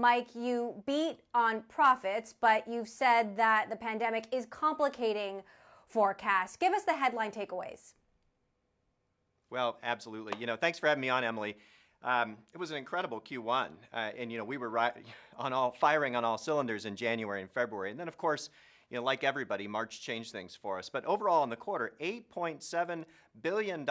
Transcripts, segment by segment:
Mike, you beat on profits, but you've said that the pandemic is complicating forecasts. Give us the headline takeaways. Well, absolutely. Thanks for having me on, Emily. It was an incredible Q1, and we were firing on all cylinders in January and February, and then of course, like everybody, March changed things for us. But overall in the quarter, $8.7 billion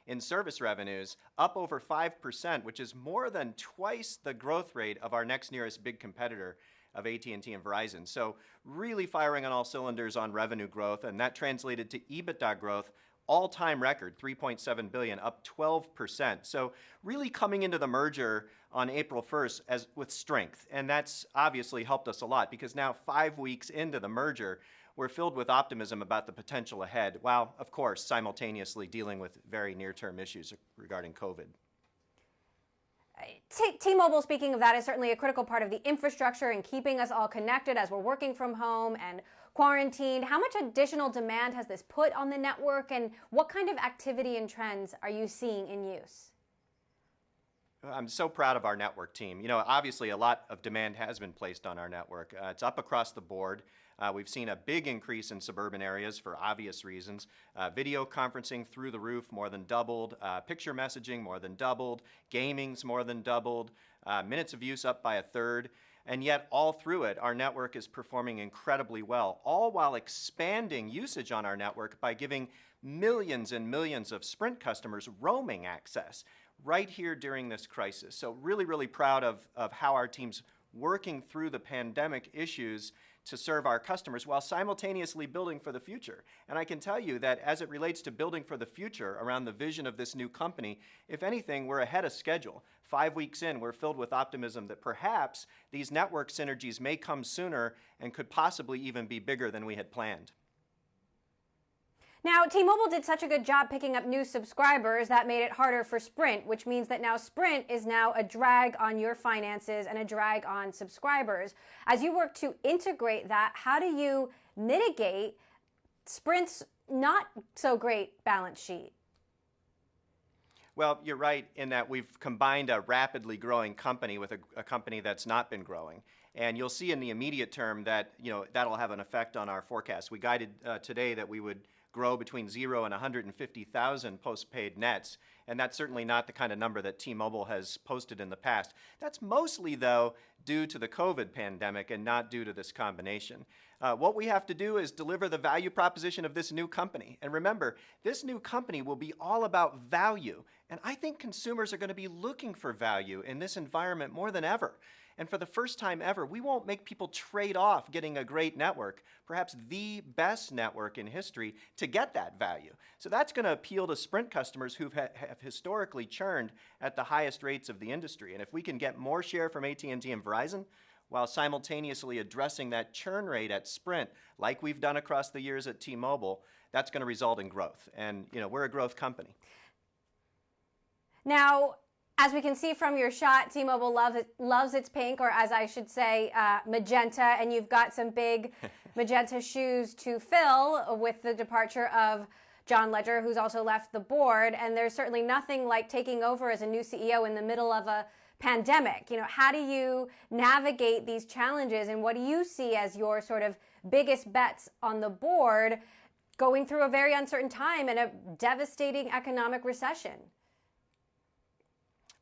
in service revenues, up over 5%, which is more than twice the growth rate of our next nearest big competitor of AT&T and Verizon. So really firing on all cylinders on revenue growth, and that translated to EBITDA growth, all-time record, $3.7 billion, up 12%. So really coming into the merger on April 1st with strength, and that's obviously helped us a lot because now 5 weeks into the merger, we're filled with optimism about the potential ahead, while, of course, simultaneously dealing with very near-term issues regarding COVID. T-Mobile, speaking of that, is certainly a critical part of the infrastructure and keeping us all connected as we're working from home and quarantined. How much additional demand has this put on the network, and what kind of activity and trends are you seeing in use? I'm so proud of our network team. Obviously a lot of demand has been placed on our network. It's up across the board. We've seen a big increase in suburban areas for obvious reasons. Video conferencing through the roof more than doubled. Picture messaging more than doubled. Gaming's more than doubled. Minutes of use up by a third. And yet all through it, our network is performing incredibly well, all while expanding usage on our network by giving millions and millions of Sprint customers roaming access right here during this crisis. So really, really proud of how our team's working through the pandemic issues to serve our customers while simultaneously building for the future. And I can tell you that as it relates to building for the future around the vision of this new company, if anything, we're ahead of schedule. 5 weeks in, we're filled with optimism that perhaps these network synergies may come sooner and could possibly even be bigger than we had planned. Now, T-Mobile did such a good job picking up new subscribers that made it harder for Sprint, which means that now Sprint is now a drag on your finances and a drag on subscribers. As you work to integrate that, how do you mitigate Sprint's not so great balance sheet? Well, you're right in that we've combined a rapidly growing company with a company that's not been growing. And you'll see in the immediate term that that'll have an effect on our forecast. We guided today that we would grow between 0 and 150,000 postpaid nets, and that's certainly not the kind of number that T-Mobile has posted in the past. That's mostly, though, due to the COVID pandemic and not due to this combination. What we have to do is deliver the value proposition of this new company. And remember, this new company will be all about value, and I think consumers are going to be looking for value in this environment more than ever. And for the first time ever, we won't make people trade off getting a great network, perhaps the best network in history, to get that value. So that's going to appeal to Sprint customers who have historically churned at the highest rates of the industry. And if we can get more share from AT&T and Verizon, while simultaneously addressing that churn rate at Sprint, like we've done across the years at T-Mobile, that's going to result in growth. And we're a growth company. Now, as we can see from your shot, T-Mobile loves its pink, or as I should say, magenta, and you've got some big magenta shoes to fill with the departure of John Legere, who's also left the board, and there's certainly nothing like taking over as a new CEO in the middle of a pandemic. How do you navigate these challenges, and what do you see as your sort of biggest bets on the board going through a very uncertain time and a devastating economic recession?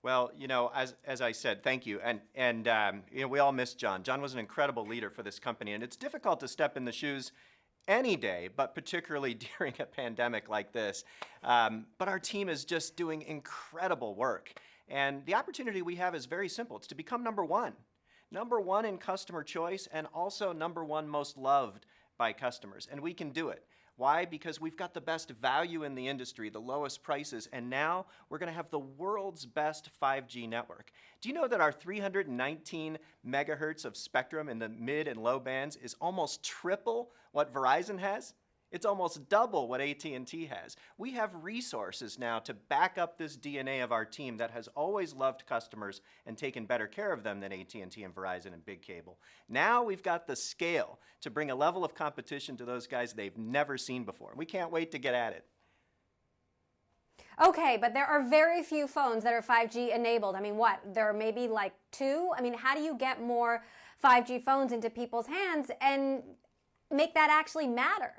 Well, as I said, thank you. And we all miss John. John was an incredible leader for this company, and it's difficult to step in the shoes any day, but particularly during a pandemic like this. But our team is just doing incredible work. And the opportunity we have is very simple. It's to become number one in customer choice, and also number one most loved by customers. And we can do it. Why? Because we've got the best value in the industry, the lowest prices, and now we're going to have the world's best 5G network. Do you know that our 319 megahertz of spectrum in the mid and low bands is almost triple what Verizon has? It's almost double what AT&T has. We have resources now to back up this DNA of our team that has always loved customers and taken better care of them than AT&T and Verizon and Big Cable. Now we've got the scale to bring a level of competition to those guys they've never seen before. We can't wait to get at it. Okay, but there are very few phones that are 5G enabled. I mean, what? There are maybe like 2? I mean, how do you get more 5G phones into people's hands and make that actually matter?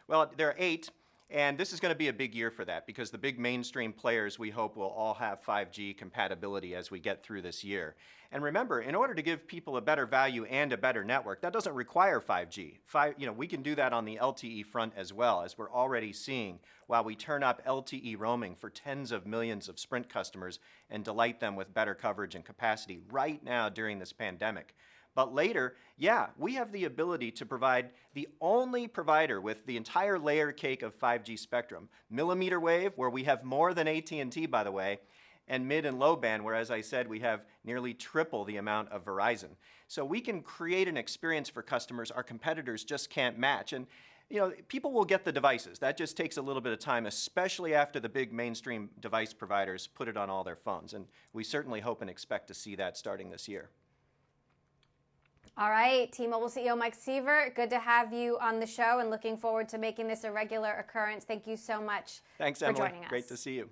Well, there are 8, and this is going to be a big year for that because the big mainstream players, we hope, will all have 5G compatibility as we get through this year. And remember, in order to give people a better value and a better network, that doesn't require 5G. We can do that on the LTE front as well, as we're already seeing while we turn up LTE roaming for tens of millions of Sprint customers and delight them with better coverage and capacity right now during this pandemic. But later, yeah, we have the ability to provide the only provider with the entire layer cake of 5G spectrum. Millimeter wave, where we have more than AT&T, by the way, and mid and low band, where, as I said, we have nearly triple the amount of Verizon. So we can create an experience for customers our competitors just can't match. And people will get the devices. That just takes a little bit of time, especially after the big mainstream device providers put it on all their phones. And we certainly hope and expect to see that starting this year. All right, T-Mobile CEO Mike Sievert, good to have you on the show and looking forward to making this a regular occurrence. Thank you so much Thanks, for Emily. joining us. Great to see you.